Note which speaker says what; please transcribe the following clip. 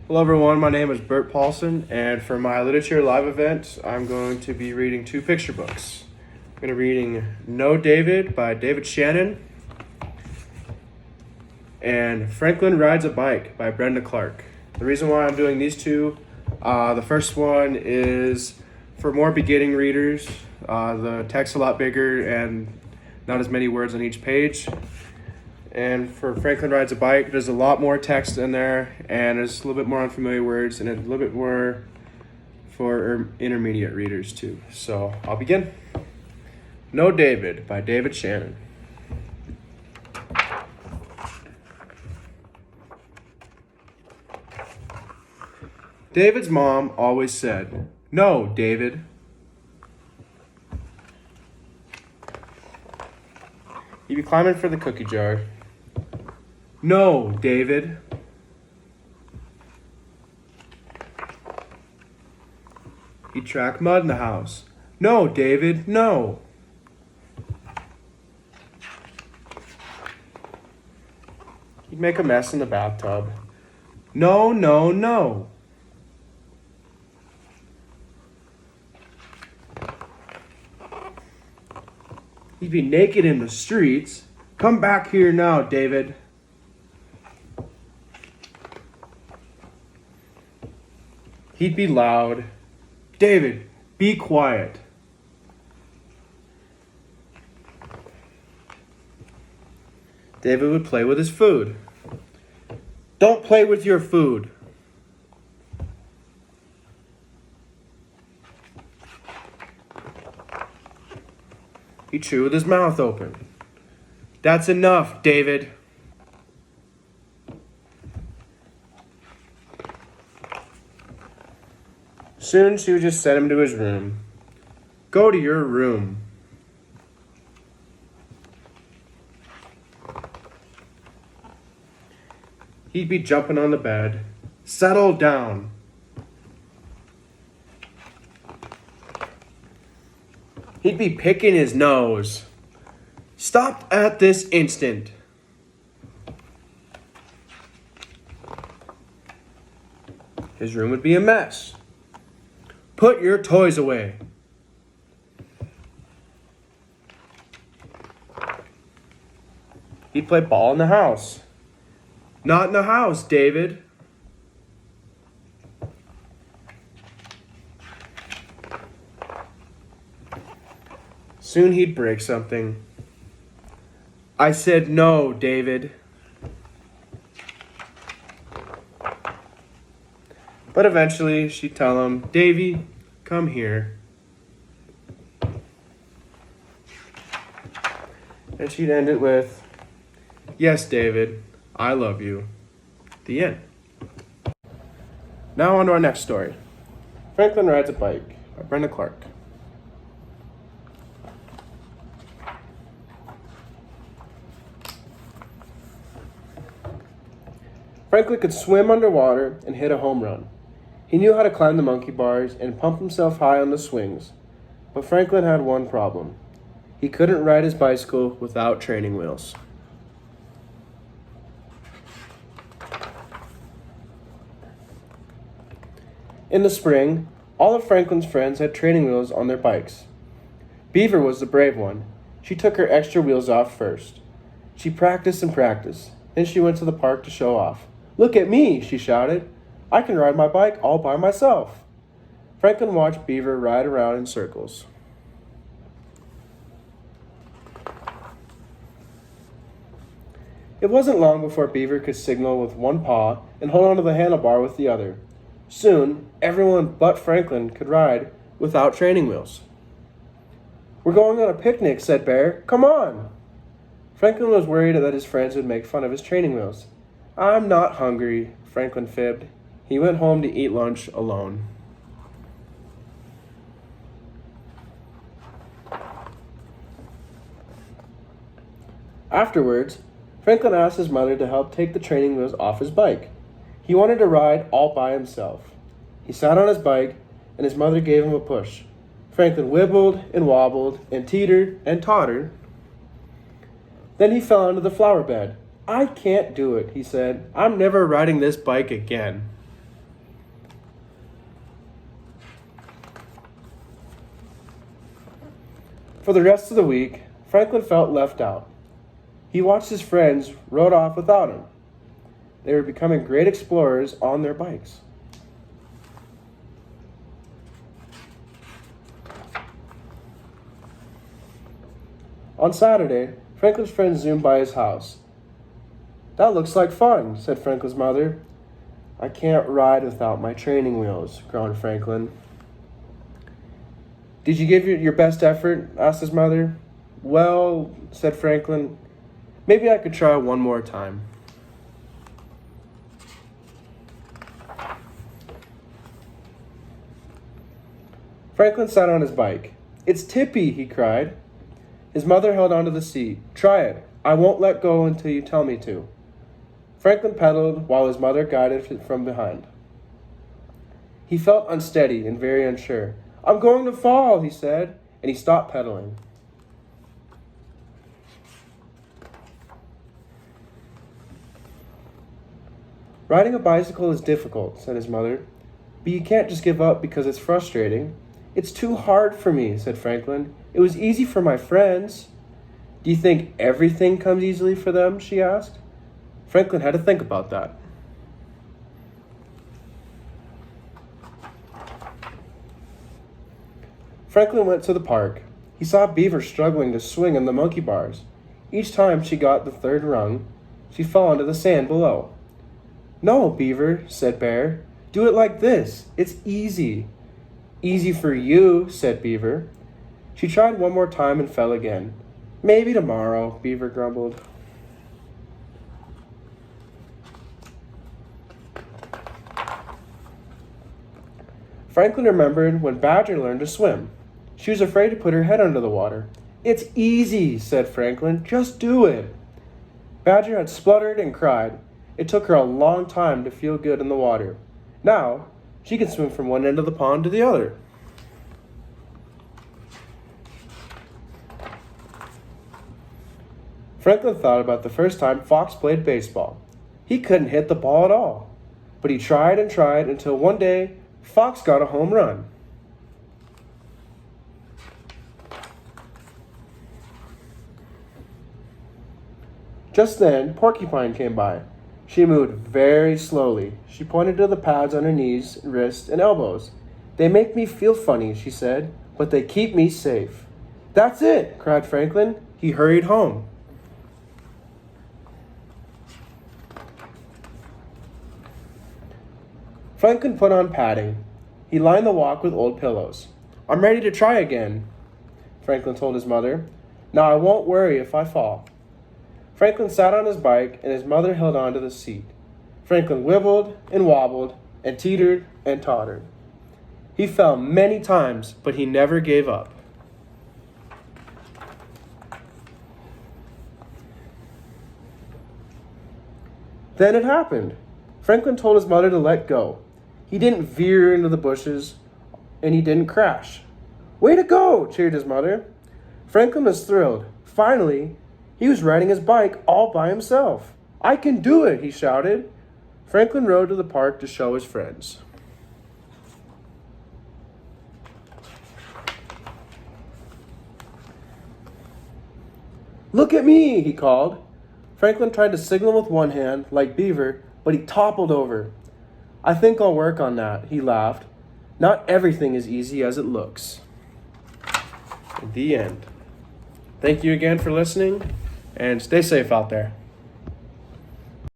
Speaker 1: Hello everyone, my name is Bert Paulson, and for my Literature Live event, I'm going to be reading two picture books. I'm going to be reading No David by David Shannon and Franklin Rides a Bike by Brenda Clark. The reason why I'm doing these two, the first one is for more beginning readers. The text's a lot bigger and not as many words on each page. And for Franklin Rides a Bike, there's a lot more text in there, and there's a little bit more unfamiliar words, and a little bit more for intermediate readers too. So I'll begin. No David by David Shannon. David's mom always said, "No, David." He'd be climbing for the cookie jar. "No, David." He'd track mud in the house. "No, David, no." He'd make a mess in the bathtub. "No, no, no." He'd be naked in the streets. "Come back here now, David." He'd be loud. "David, be quiet." David would play with his food. "Don't play with your food." He'd chew with his mouth open. "That's enough, David." Soon she would just send him to his room. "Go to your room." He'd be jumping on the bed. "Settle down." He'd be picking his nose. "Stop at this instant." His room would be a mess. "Put your toys away." He'd play ball in the house. "Not in the house, David." Soon he'd break something. "I said no, David." But eventually she'd tell him, "Davy, come here." And she'd end it with, "Yes, David, I love you." The end. Now on to our next story. Franklin Rides a Bike by Brenda Clark. Franklin could swim underwater and hit a home run. He knew how to climb the monkey bars and pump himself high on the swings. But Franklin had one problem. He couldn't ride his bicycle without training wheels. In the spring, all of Franklin's friends had training wheels on their bikes. Beaver was the brave one. She took her extra wheels off first. She practiced and practiced. Then she went to the park to show off. "Look at me," she shouted. "I can ride my bike all by myself." Franklin watched Beaver ride around in circles. It wasn't long before Beaver could signal with one paw and hold onto the handlebar with the other. Soon, everyone but Franklin could ride without training wheels. "We're going on a picnic," said Bear. "Come on." Franklin was worried that his friends would make fun of his training wheels. "I'm not hungry," Franklin fibbed. He went home to eat lunch alone. Afterwards, Franklin asked his mother to help take the training wheels off his bike. He wanted to ride all by himself. He sat on his bike, and his mother gave him a push. Franklin wibbled and wobbled and teetered and tottered. Then he fell onto the flower bed. "I can't do it," he said. "I'm never riding this bike again." For the rest of the week, Franklin felt left out. He watched his friends rode off without him. They were becoming great explorers on their bikes. On Saturday, Franklin's friends zoomed by his house. "That looks like fun," said Franklin's mother. "I can't ride without my training wheels," groaned Franklin. "Did you give your best effort?" asked his mother. "Well," said Franklin, "maybe I could try one more time." Franklin sat on his bike. "It's tippy," he cried. His mother held onto the seat. "Try it. I won't let go until you tell me to." Franklin pedaled while his mother guided it from behind. He felt unsteady and very unsure. "I'm going to fall," he said, and he stopped pedaling. "Riding a bicycle is difficult," said his mother, "but you can't just give up because it's frustrating." "It's too hard for me," said Franklin. "It was easy for my friends." "Do you think everything comes easily for them?" she asked. Franklin had to think about that. Franklin went to the park. He saw Beaver struggling to swing on the monkey bars. Each time she got the third rung, she fell onto the sand below. "No, Beaver," said Bear. "Do it like this. It's easy." "Easy for you," said Beaver. She tried one more time and fell again. "Maybe tomorrow," Beaver grumbled. Franklin remembered when Badger learned to swim. She was afraid to put her head under the water. "It's easy," said Franklin. "Just do it." Badger had spluttered and cried. It took her a long time to feel good in the water. Now, she could swim from one end of the pond to the other. Franklin thought about the first time Fox played baseball. He couldn't hit the ball at all, but he tried and tried until one day Fox got a home run. Just then, Porcupine came by. She moved very slowly. She pointed to the pads on her knees, wrists, and elbows. "They make me feel funny," she said, "but they keep me safe." "That's it!" cried Franklin. He hurried home. Franklin put on padding. He lined the walk with old pillows. "I'm ready to try again," Franklin told his mother. "Now I won't worry if I fall." Franklin sat on his bike, and his mother held on to the seat. Franklin wibbled and wobbled and teetered and tottered. He fell many times, but he never gave up. Then it happened. Franklin told his mother to let go. He didn't veer into the bushes, and he didn't crash. "Way to go!" cheered his mother. Franklin was thrilled. Finally, he was riding his bike all by himself. "I can do it," he shouted. Franklin rode to the park to show his friends. "Look at me," he called. Franklin tried to signal with one hand, like Beaver, but he toppled over. "I think I'll work on that," he laughed. Not everything is easy as it looks. The end. Thank you again for listening, and stay safe out there.